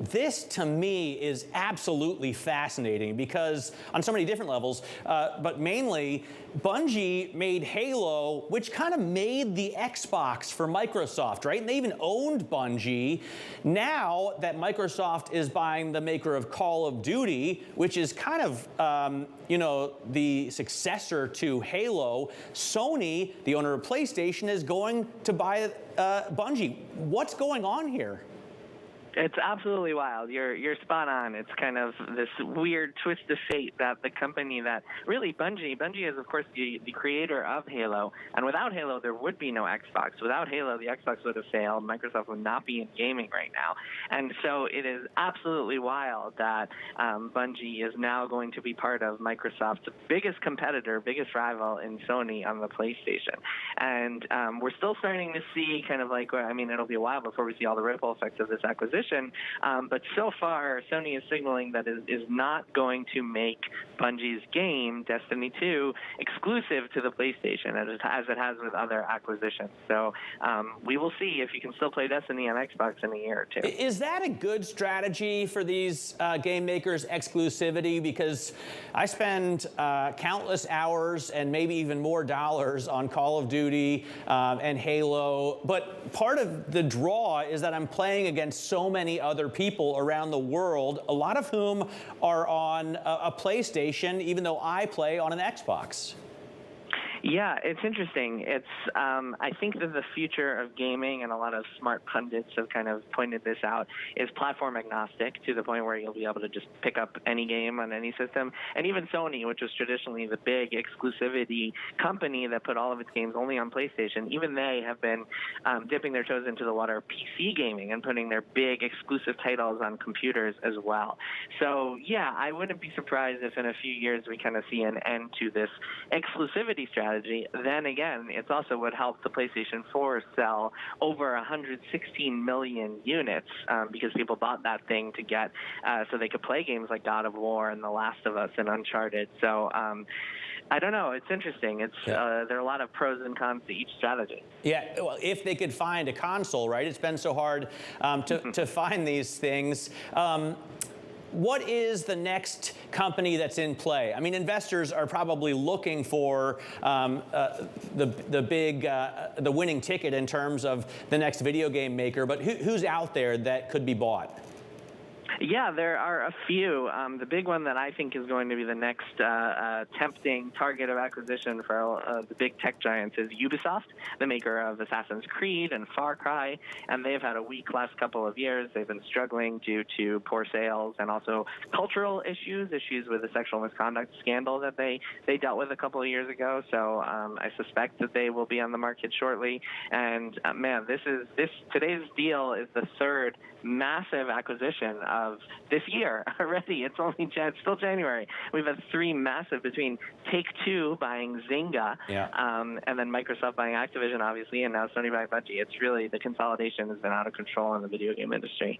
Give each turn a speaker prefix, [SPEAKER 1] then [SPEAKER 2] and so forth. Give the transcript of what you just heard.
[SPEAKER 1] this to me is absolutely fascinating because on so many different levels, but mainly Bungie made Halo, which kind of made the Xbox for Microsoft, right? And they even owned Bungie. Now that Microsoft is buying the maker of Call of Duty, which is kind of, the successor to Halo, Sony, the owner of PlayStation, is going to buy Bungie. What's going on here?
[SPEAKER 2] It's absolutely wild. You're spot on. It's kind of this weird twist of fate that the company that really Bungie is, of course, the creator of Halo. And without Halo, there would be no Xbox. Without Halo, the Xbox would have failed. Microsoft would not be in gaming right now. And so it is absolutely wild that Bungie is now going to be part of Microsoft's biggest competitor, biggest rival in Sony on the PlayStation. And we're still starting to see kind of like, it'll be a while before we see all the ripple effects of this acquisition. But so far, Sony is signaling that it is not going to make Bungie's game, Destiny 2, exclusive to the PlayStation, as it has with other acquisitions. So we will see if you can still play Destiny on Xbox in a year or two.
[SPEAKER 1] Is that a good strategy for these game makers, exclusivity? Because I spend countless hours and maybe even more dollars on Call of Duty and Halo. But part of the draw is that I'm playing against so many other people around the world, a lot of whom are on a PlayStation, even though I play on an Xbox.
[SPEAKER 2] Yeah, it's interesting. It's I think that the future of gaming, and a lot of smart pundits have kind of pointed this out, is platform agnostic, to the point where you'll be able to just pick up any game on any system. And even Sony, which was traditionally the big exclusivity company that put all of its games only on PlayStation, even they have been dipping their toes into the water of PC gaming and putting their big exclusive titles on computers as well. So yeah, I wouldn't be surprised if in a few years we kind of see an end to this exclusivity strategy. Then again, it's also what helped the PlayStation 4 sell over 116 million units because people bought that thing to get so they could play games like God of War and The Last of Us and Uncharted. So I don't know. It's interesting. There are a lot of pros and cons to each strategy.
[SPEAKER 1] Yeah, well, if they could find a console, right? It's been so hard to find these things. What is the next company that's in play? I mean, investors are probably looking for the winning ticket in terms of the next video game maker, but who's out there that could be bought?
[SPEAKER 2] Yeah, there are a few. The big one that I think is going to be the next tempting target of acquisition for the big tech giants is Ubisoft, the maker of Assassin's Creed and Far Cry, and they've had a weak last couple of years. They've been struggling due to poor sales and also cultural issues with the sexual misconduct scandal that they dealt with a couple of years ago. So I suspect that they will be on the market shortly. And man, today's deal is the third massive acquisition of this year already. It's still January. We've had three massive, between Take-Two buying Zynga, and then Microsoft buying Activision, obviously, and now Sony buying Bungie. It's really, the consolidation has been out of control in the video game industry.